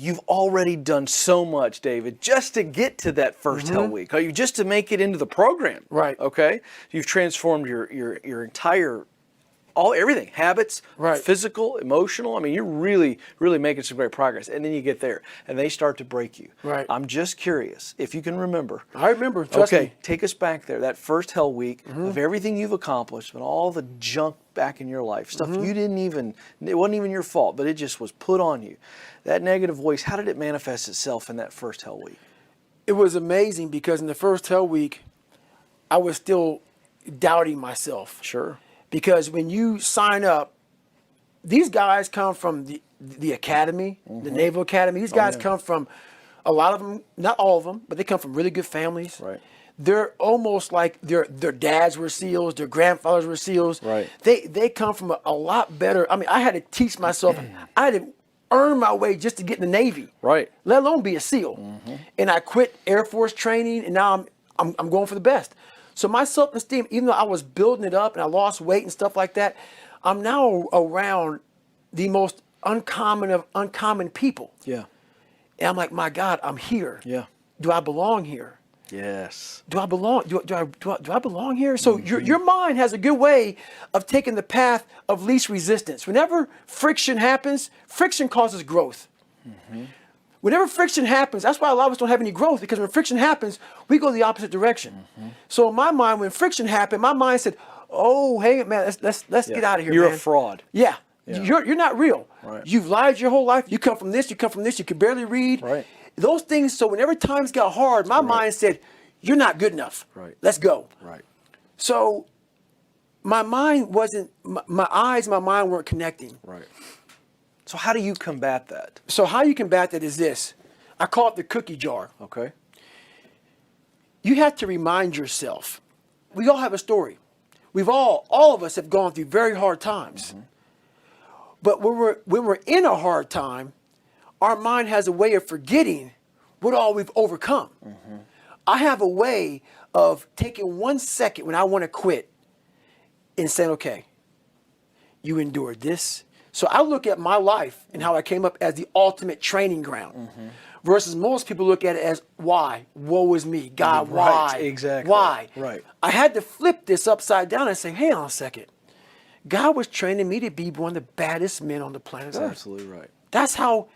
you've already done so much, David, just to get to that first Hell Week. Just to make it into the program. Right. Okay. You've transformed your entire everything, habits, physical, emotional. I mean, you're really, really making some great progress. And then you get there and they start to break you. Right. I'm just curious if you can remember. I remember. Trust me. Take us back there. That first Hell Week of everything you've accomplished and all the junk back in your life, stuff you didn't even, it wasn't even your fault, but it just was put on you. That negative voice, how did it manifest itself in that first Hell Week? It was amazing because in the first Hell Week, I was still doubting myself. Sure. Because when you sign up, these guys come from the academy, the Naval Academy. These guys come from, a lot of them, not all of them, but they come from really good families. Right. They're almost like their dads were SEALs, their grandfathers were SEALs. Right. They come from a lot better. I mean, I had to teach myself. I had to earn my way just to get in the Navy. Right. Let alone be a SEAL. And I quit Air Force training, and now I'm going for the best. So my self-esteem, even though I was building it up and I lost weight and stuff like that, I'm now around the most uncommon of uncommon people. Yeah. And I'm like, my God, I'm here. Yeah. Do I belong here? Yes. Do I belong? Do I belong here? So your mind has a good way of taking the path of least resistance. Whenever friction happens, friction causes growth. Whenever friction happens, that's why a lot of us don't have any growth, because when friction happens, we go the opposite direction. So in my mind, when friction happened, my mind said, "Oh, hey man, let's get out of here, You're man. a fraud." Yeah. You're not real. Right. You've lied your whole life. You come from this, you come from this, you can barely read. Right. Those things, so whenever times got hard, my mind said, "You're not good enough. Right. Let's go." Right. So my mind wasn't, my eyes, my mind weren't connecting. Right. So how do you combat that? So how you combat that is this. I call it the cookie jar. Okay. You have to remind yourself. We all have a story. All of us have gone through very hard times. But when we're in a hard time, our mind has a way of forgetting what all we've overcome. I have a way of taking 1 second when I want to quit and saying, okay, you endured this. So I look at my life and how I came up as the ultimate training ground. Versus most people look at it as, why? Woe is me. God, why? Right, exactly. Why? Right. I had to flip this upside down and say, hang on a second. God was training me to be one of the baddest men on the planet Earth. Absolutely right. That's how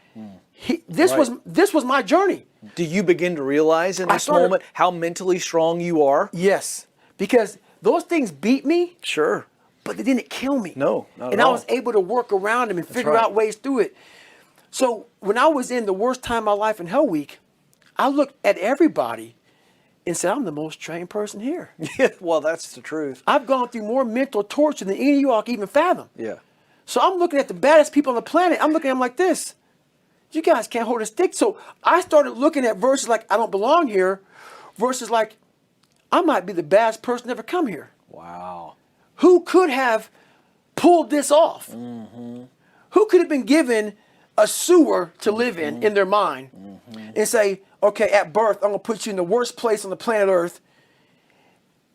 this was my journey. Do you begin to realize in this moment how mentally strong you are? Yes. Because those things beat me. Sure. But they didn't kill me. No, not and at I all. was able to work around them and figure out ways through it. So when I was in the worst time of my life in Hell Week, I looked at everybody and said, I'm the most trained person here. Yeah, well, that's the truth. I've gone through more mental torture than any of you all can even fathom. Yeah. So I'm looking at the baddest people on the planet. I'm looking at them like this. You guys can't hold a stick. So I started looking at verses like, I don't belong here, versus like, I might be the baddest person to ever come here. Wow. Who could have pulled this off? Who could have been given a sewer to live in their mind and say, okay, at birth, I'm going to put you in the worst place on the planet Earth,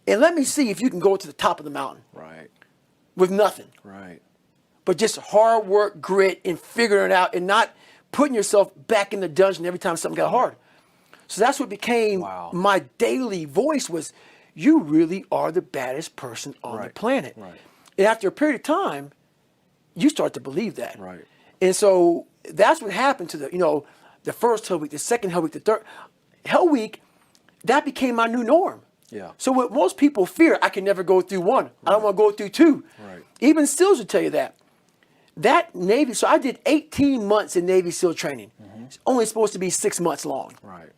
and let me see if you can go to the top of the mountain. Right. With nothing. Right. But just hard work, grit, and figuring it out, and not putting yourself back in the dungeon every time something got hard. So that's what became my daily voice was, you really are the baddest person on the planet. Right. And after a period of time, you start to believe that. Right. And so that's what happened to the first Hell Week, the second Hell Week, the third Hell Week. That became my new norm. Yeah. So what most people fear, I can never go through one. I don't want to go through two. Right. Even SEALs will tell you that. That Navy, so I did 18 months in Navy SEAL training. It's only supposed to be 6 months long. Right.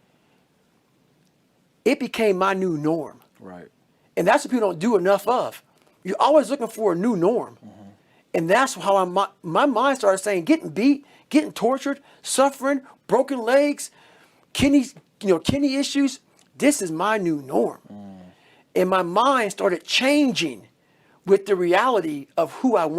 It became my new norm. Right. And that's what people don't do enough of. You're always looking for a new norm. And that's how my mind started saying, getting beat, getting tortured, suffering, broken legs, kidney issues. This is my new norm. And my mind started changing with the reality of who I want.